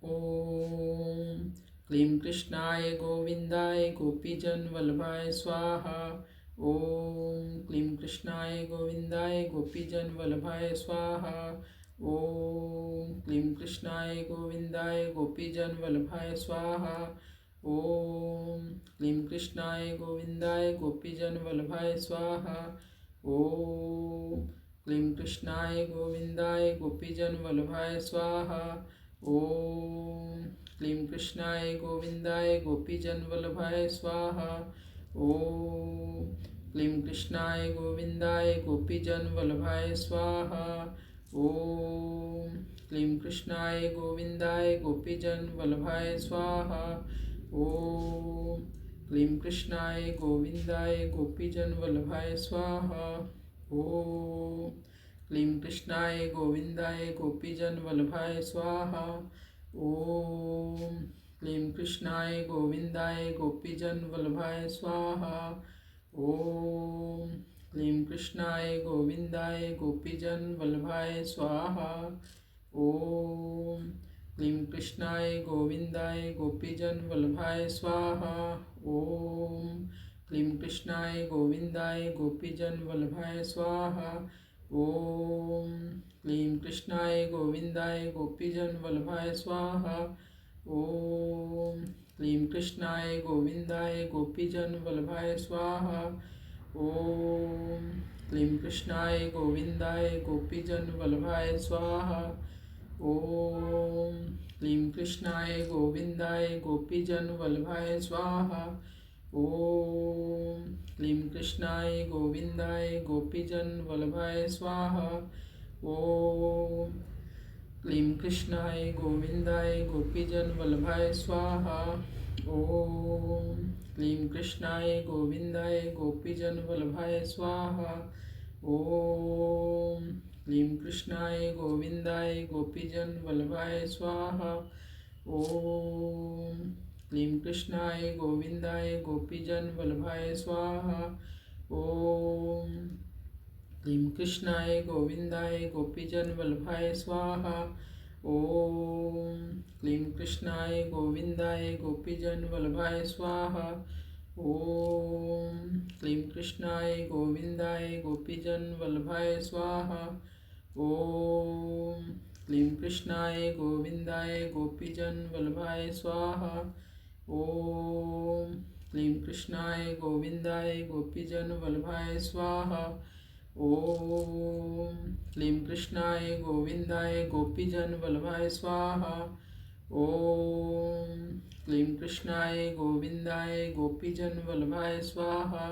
ओम क्लीं कृष्णाय गोविंदाय गोपीजन वल्लभाय स्वाहा। ओम क्लीं कृष्णाय गोविंदाय गोपीजन वल्लभाय स्वाहा। ओम क्लीं कृष्णाय गोविंदाय गोपीजन वल्लभाय स्वाहा। ओम क्लीं कृष्णाय गोविंदाय गोपीजन वल्लभाय स्वाहा। ओम क्लीं कृष्णाय गोविंदाय गोपीजन वल्लभाय स्वाहा। ओम क्लीं कृष्णाय गोविंदाय गोपीजन वल्लभाय स्वाहा। ओम क्लीं कृष्णाय गोविंदाय गोपीजन वल्लभाय स्वाहा। ओम क्लीं कृष्णाय गोविंदाय गोपीजन वल्लभाय स्वाहा। ओम क्लीं कृष्णाय गोविंदाय गोपीजन वल्लभाय स्वाहा। ओम क्लीं कृष्णाय गोविंदाय गोपीजन वल्लभाय स्वाहा। ओम क्लीं कृष्णाय गोविंदाय गोपीजन वल्लभाय स्वाहा। ओम क्लीं कृष्णाय गोविंदाय गोपीजन वल्लभाय स्वाहा। ओम क्लीं कृष्णाय गोविंदाय गोपीजन वल्लभाय स्वाहा। ओम क्लीं कृष्णाय गोविंदाय गोपीजन वल्लभाय स्वाहा। ओम क्लीं कृष्णाय गोविंदाय गोपीजन वल्लभाय स्वाहा। ओम क्लीं कृष्णाय गोविंदाय गोपीजन वल्लभाय स्वाहा। ओम क्लीं कृष्णाय गोविंदाय गोपीजन वल्लभाय स्वाहा। ओम क्लीं कृष्णाय गोविंदाय गोपीजन वल्लभाय स्वाहा। ओम क्लीं कृष्णाय गोविंदाय गोपीजन वल्लभाय स्वाहा। ओम क्लीं कृष्णाय गोविंदाय गोपीजन वल्लभाय स्वाहा। ओम क्लीं कृष्णाय गोविंदाय गोपीजन वल्लभाय स्वाहा। ओम क्लीं कृष्णाय गोविंदाय गोपीजन वल्लभाय स्वाहा। ओम क्लीं कृष्णाय गोविंदाय गोपीजन वल्लभाय स्वाहा। ओम क्लीं कृष्णाय गोविंदाय गोपीजन वल्लभाय स्वाहा। ओम क्लीं कृष्णाय गोविंदाय गोपीजन वल्लभाय स्वाहा। ओम क्लीं कृष्णाय गोविंदाय गोपीजन वल्लभाय स्वाहा। ओम क्लीं कृष्णाय गोविंदाय गोपीजन वल्लभाय स्वाहा। ओम क्लीं कृष्णाय गोविंदाय गोपीजन वल्लभाय स्वाहा। ओम क्लीं कृष्णाय गोविंदाय गोपीजन वल्लभाय स्वाहा। ओम क्लीं कृष्णाय गोविंदाय गोपीजन वल्लभाय स्वाहा।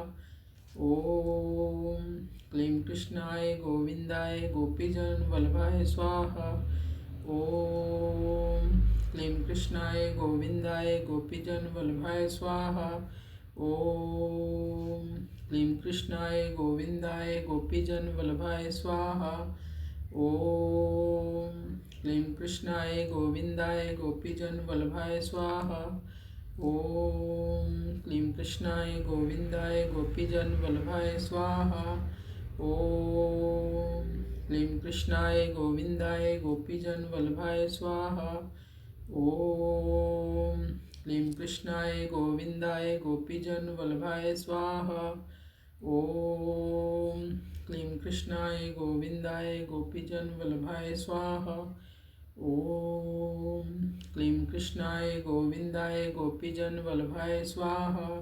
ओम क्लीं कृष्णाय गोविंदाय गोपीजन वल्लभाय स्वाहा। ओम क्लीं कृष्णाय गोविंदाय गोपीजन वल्लभाय स्वाहा। ओम क्लीं कृष्णाय गोविंदाय गोपीजन वल्लभाय स्वाहा। ओम क्लीं कृष्णाय गोविंदाय गोपीजन वल्लभाय स्वाहा। ओम क्लीं कृष्णाय गोविंदाय गोपीजन वल्लभाय स्वाहा। ओम क्लीं कृष्णाय गोविंदाय गोपीजन वल्लभाय स्वाहा। ओम क्लीं कृष्णाय गोविंदाय गोपीजन वल्लभाय स्वाहा। ओम क्लीं कृष्णाय गोविंदाय गोपीजन वल्लभाय स्वाहा। ओम क्लीं कृष्णाय गोविंदाय गोपीजन वल्लभाय स्वाहा।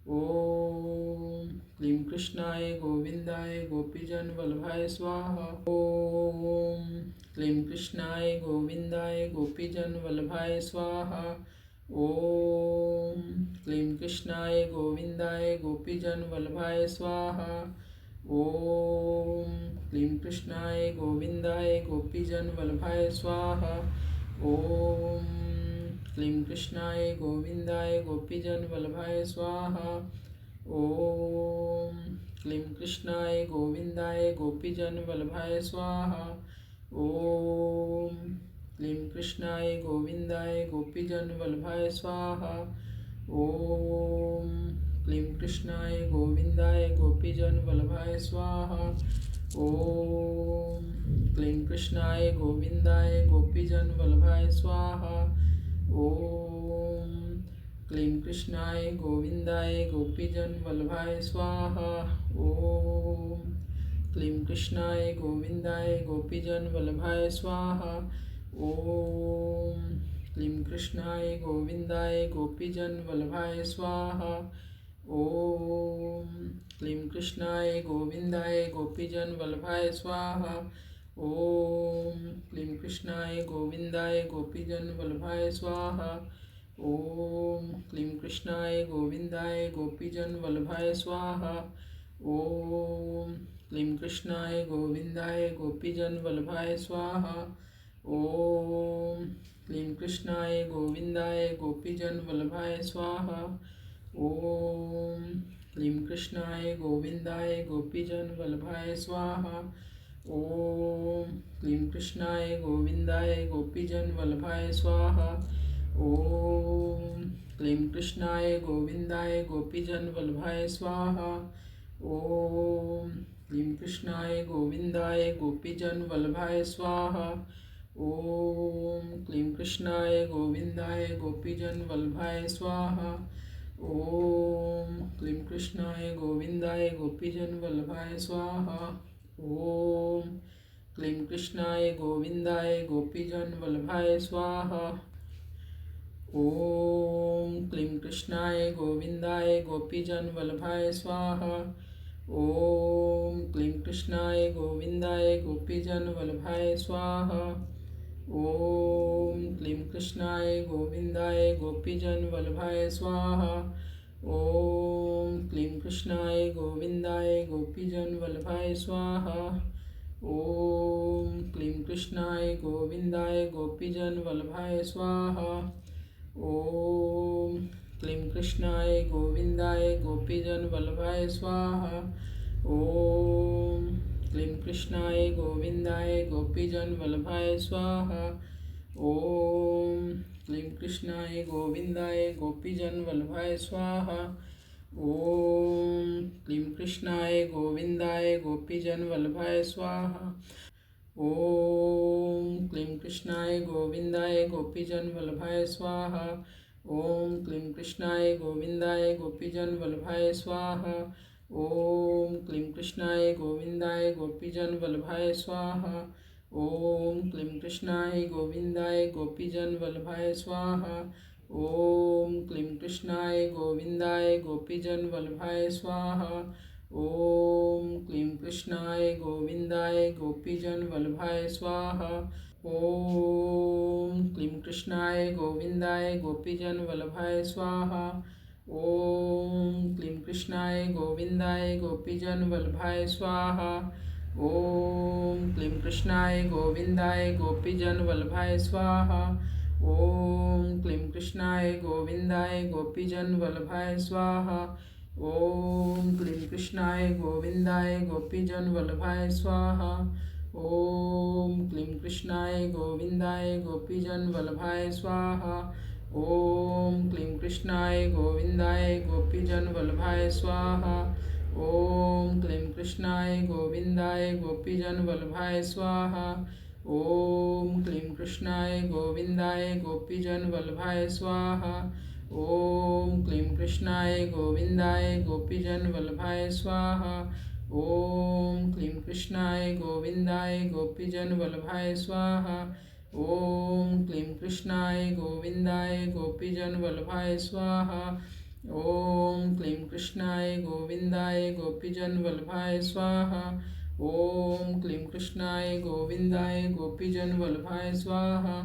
ओम क्लीं कृष्णाय गोविंदाय गोपीजन वल्लभाय स्वाहा। ओम क्लीं कृष्णाय गोविंदाय गोपीजन वल्लभाय स्वाहा। ओम क्लीं कृष्णाय गोविंदाय गोपीजन वल्लभाय स्वाहा। ओम क्लीं कृष्णाय गोविंदाय गोपीजन वल्लभाय स्वाहा। ओम क्लीं कृष्णाय गोविंदाय गोपीजन वल्लभाय स्वाहा। ओम क्लीं कृष्णाय गोविंदाय गोपीजन वल्लभाय स्वाहा। ओम क्लीं कृष्णाय गोविंदाय गोपीजन वल्लभाय स्वाहा। ओम क्लीं कृष्णाय गोविंदाय गोपीजन वल्लभाय स्वाहा। ओम क्लीं कृष्णाय गोविंदाय गोपीजन वल्लभाय स्वाहा। कृष्णाय गोविंदाय गोपीजन वल्लभाय स्वाहा। ओम क्लीं कृष्णाय गोविंदाय गोपीजन वल्लभाय स्वाहा। ओम क्लीं कृष्णाय गोविंदाय गोपीजन वल्लभाय स्वाहा। ओम क्लीं कृष्णाय गोविंदाय गोपीजन वल्लभाय स्वाहा। ओम क्लीं कृष्णाय गोविंदाय गोपीजन वल्लभाय स्वाहा। ओम क्लीं कृष्णाय गोविंदाय गोपीजन वल्लभाय स्वाहा। ओम क्लीं कृष्णाय गोविंदाय गोपीजन वल्लभाय स्वाहा। ओम क्लीं कृष्णाय गोविंदाय गोपीजन वल्लभाय स्वाहा। ओम क्लीं कृष्णाय गोविंदाय गोपीजन वल्लभाय स्वाहा। ओम क्लीं कृष्णाय गोविंदाय गोपीजन वल्लभाय स्वाहा। ओम क्लीं कृष्णाय गोविंदाय गोपीजन वल्लभाय स्वाहा। ओम क्लीं कृष्णाय गोविंदाय गोपीजन वल्लभाय स्वाहा। ओम क्लीं कृष्णाय गोविंदाय गोपीजन वल्लभाय स्वाहा। ओम क्लीं कृष्णाय गोविंदाय गोपीजन वल्लभाय स्वाहा। ओम क्लीं कृष्णाय गोविंदाय गोपीजन वल्लभाय स्वाहा। ओम क्लीं कृष्णाय गोविंदाय गोपीजन वल्लभाय स्वाहा। ओम क्लीं कृष्णाय गोविंदाय गोपीजन वल्लभाय स्वाहा। ओम क्लीं कृष्णाय गोविंदाय गोपीजन वल्लभाय स्वाहा। ओम क्लीं कृष्णाय गोविंदाय गोपीजन वल्लभाय स्वाहा। ओम क्लीं कृष्णाय गोविंदाय गोपीजन वल्लभाय स्वाहा। ओम क्लीं कृष्णाय गोविंदाय गोपीजन वल्लभाय स्वाहा। ओम क्लीं कृष्णाय गोविंदाय गोपीजन वल्लभाय स्वाहा। ओम क्लीं कृष्णाय गोविंदाय गोपीजन वल्लभाय स्वाहा। ओम क्लीं कृष्णाय गोविंदाय गोपीजन वल्लभाय स्वाहा। ओम क्लीं कृष्णाय गोविंदाय गोपीजन वल्लभाय स्वाहा। ओम क्लीं कृष्णाय गोविंदाय गोपीजन वल्लभाय स्वाहा। ओम क्लीं कृष्णाय गोविंदाय गोपीजन वल्लभाय स्वाहा। ओम क्लीं कृष्णाय गोविंदाय गोपीजन वल्लभाय स्वाहा। ओम क्लीं कृष्णाय गोविंदाय गोपीजन वल्लभाय स्वाहा। ओम क्लीं कृष्णाय गोविंदाय गोपीजन वल्लभाय स्वाहा। ओम क्लीं कृष्णाय गोविंदाय गोपीजन वल्लभाय स्वाहा। ओम क्लीं कृष्णाय गोविंदाय गोपीजन वल्लभाय स्वाहा। ओम क्लीं कृष्णाय गोविंदाय गोपीजन वल्लभाय स्वाहा। ओम क्लीं कृष्णाय गोविंदाय गोपीजन वल्लभाय स्वाहा। ओम क्लीं कृष्णाय गोविंदाय गोपीजन वल्लभाय स्वाहा। ओम क्लीं कृष्णाय गोविंदाय गोपीजन वल्लभाय स्वाहा। ओम क्लीं कृष्णाय गोविंदाय गोपीजन वल्लभाय स्वाहा। ओम क्लीं कृष्णाय गोविंदाय गोपीजन वल्लभाय स्वाहा। ओम क्लीं कृष्णाय गोविंदाय गोपीजन वल्लभाय स्वाहा। ओम क्लीं कृष्णाय गोविंदाय गोपीजन वल्लभाय स्वाहा। ओम क्लीं कृष्णाय गोविंदाय गोपीजन वल्लभाय स्वाहा। ओम क्लीं कृष्णाय गोविंदाय गोपीजन वल्लभाय स्वाहा। ओम क्लीं कृष्णाय गोविंदाय गोपीजन वल्लभाय स्वाहा। ओम क्लीं कृष्णाय गोविंदाय गोपीजन वल्लभाय स्वाहा।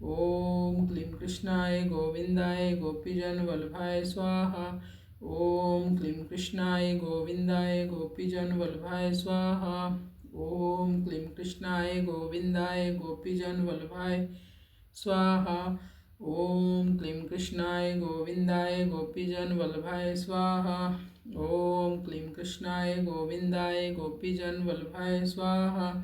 ओम क्लीं कृष्णाय गोविंदाय गोपीजन वल्लभाय स्वाहा। ओम क्लीं कृष्णाय गोविंदाय गोपीजन वल्लभाय स्वाहा। ओम क्लीं कृष्णाय गोविंदाय गोपीजन वल्लभाय स्वाहा। ओम क्लीं कृष्णाय गोविंदाय गोपीजन वल्लभाय स्वाहा। ओम क्लीं कृष्णाय गोविंदाय गोपीजन वल्लभाय स्वाहा।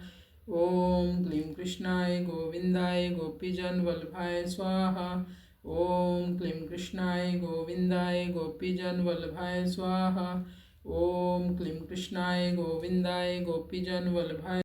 ओम क्लीं कृष्णाय गोविंदाय गोपीजन वल्लभाय स्वाहा। ओम क्लीं कृष्णाय गोविंदाय गोपीजन वल्लभाय स्वाहा। ओम क्लीं कृष्णाय गोविंदाय गोपीजन वल्लभाय